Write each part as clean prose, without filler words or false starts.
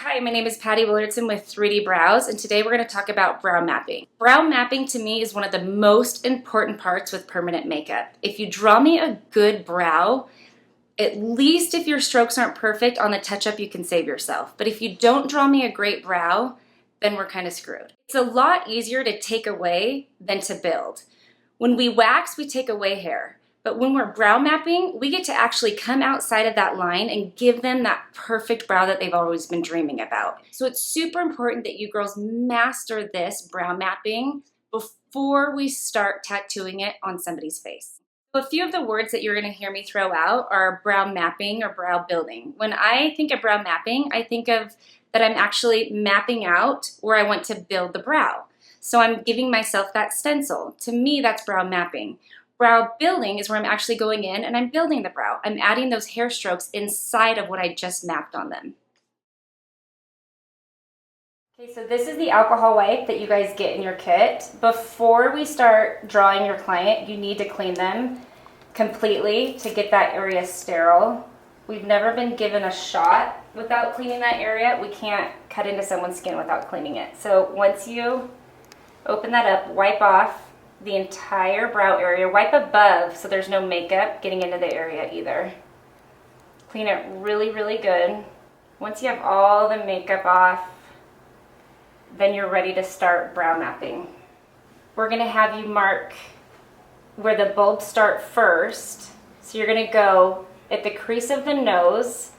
Hi, my name is Patty Willardson with 3D Brows, and today we're going to talk about brow mapping. Brow mapping to me is one of the most important parts with permanent makeup. If you draw me a good brow, at least if your strokes aren't perfect on the touch-up, you can save yourself. But if you don't draw me a great brow, then we're kind of screwed. It's a lot easier to take away than to build. When we wax, we take away hair. But when we're brow mapping, we get to actually come outside of that line and give them that perfect brow that they've always been dreaming about. So it's super important that you girls master this brow mapping before we start tattooing it on somebody's face. A few of the words that you're going to hear me throw out are brow mapping or brow building. When I think of brow mapping, I think of that I'm actually mapping out where I want to build the brow. So I'm giving myself that stencil. To me, that's brow mapping. Brow building is where I'm actually going in and I'm building the brow. I'm adding those hair strokes inside of what I just mapped on them. Okay, so this is the alcohol wipe that you guys get in your kit. Before we start drawing your client, you need to clean them completely to get that area sterile. We've never been given a shot without cleaning that area. We can't cut into someone's skin without cleaning it. So once you open that up, wipe off the entire brow area. Wipe above so there's no makeup getting into the area either. Clean it really, really good. Once you have all the makeup off, then you're ready to start brow mapping. We're going to have you mark where the bulbs start first. So you're going to go at the crease of the nose,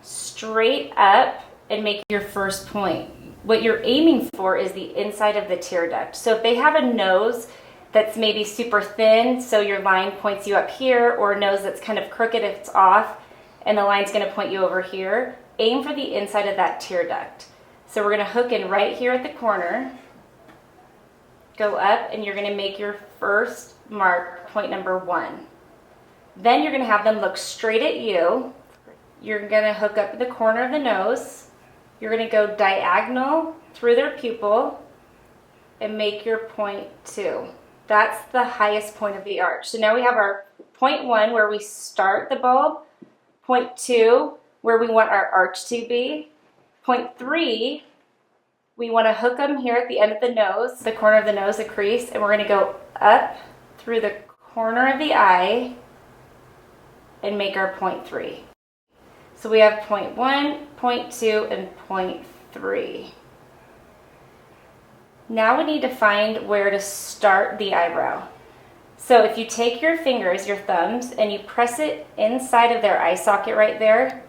straight up, and make your first point. What you're aiming for is the inside of the tear duct. So if they have a nose that's maybe super thin, so your line points you up here, or a nose that's kind of crooked if it's off, and the line's gonna point you over here, aim for the inside of that tear duct. So we're gonna hook in right here at the corner, go up, and you're gonna make your first mark, point number 1. Then you're gonna have them look straight at you. You're gonna hook up at the corner of the nose. You're gonna go diagonal through their pupil and make your point 2. That's the highest point of the arch. So now we have our point 1 where we start the bulb, point 2 where we want our arch to be, point 3 we want to hook them here at the end of the nose, the corner of the nose, the crease, and we're going to go up through the corner of the eye and make our point 3. So we have point 1, point 2, and point 3. Now we need to find where to start the eyebrow. So if you take your fingers, your thumbs, and you press it inside of their eye socket right there,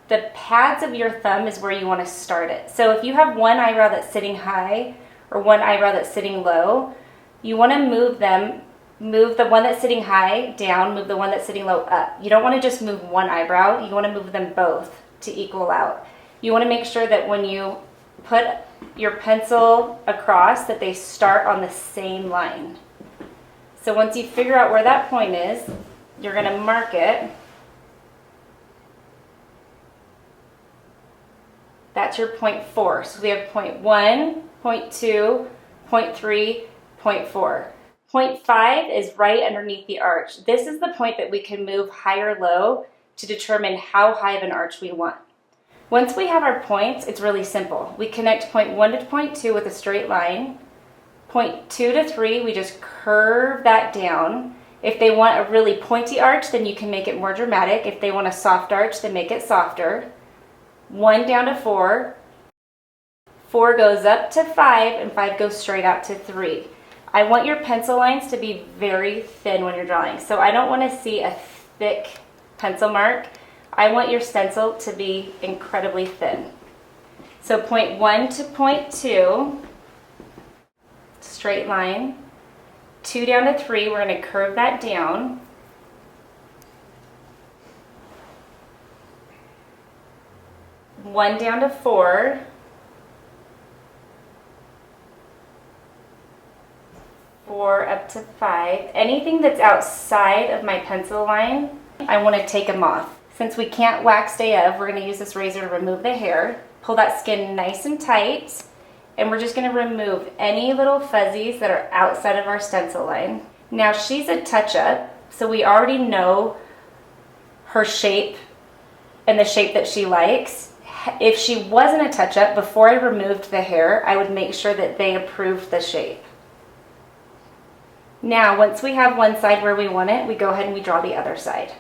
the pads of your thumb is where you want to start it. So if you have one eyebrow that's sitting high or one eyebrow that's sitting low, you want to move them. Move the one that's sitting high down, move the one that's sitting low up. You don't want to just move one eyebrow, you want to move them both to equal out. You want to make sure that when you put your pencil across that they start on the same line. So once you figure out where that point is, you're going to mark it. That's your point 4. So we have point 1, point 2, point 3, point 4. Point 5 is right underneath the arch. This is the point that we can move high or low to determine how high of an arch we want. Once we have our points, it's really simple. We connect point 1 to point 2 with a straight line. Point 2 to 3, we just curve that down. If they want a really pointy arch, then you can make it more dramatic. If they want a soft arch, then make it softer. 1 down to 4. 4 goes up to 5, and 5 goes straight out to 3. I want your pencil lines to be very thin when you're drawing. So I don't want to see a thick pencil mark. I want your stencil to be incredibly thin. So point 1 to point 2, straight line. 2 down to 3, we're going to curve that down. One down to 4. 4 up to 5. Anything that's outside of my pencil line, I want to take them off. Since we can't wax day of, we're going to use this razor to remove the hair. Pull that skin nice and tight, and we're just going to remove any little fuzzies that are outside of our stencil line. Now she's a touch-up, so we already know her shape and the shape that she likes. If she wasn't a touch-up, before I removed the hair, I would make sure that they approved the shape. Now, once we have one side where we want it, we go ahead and we draw the other side.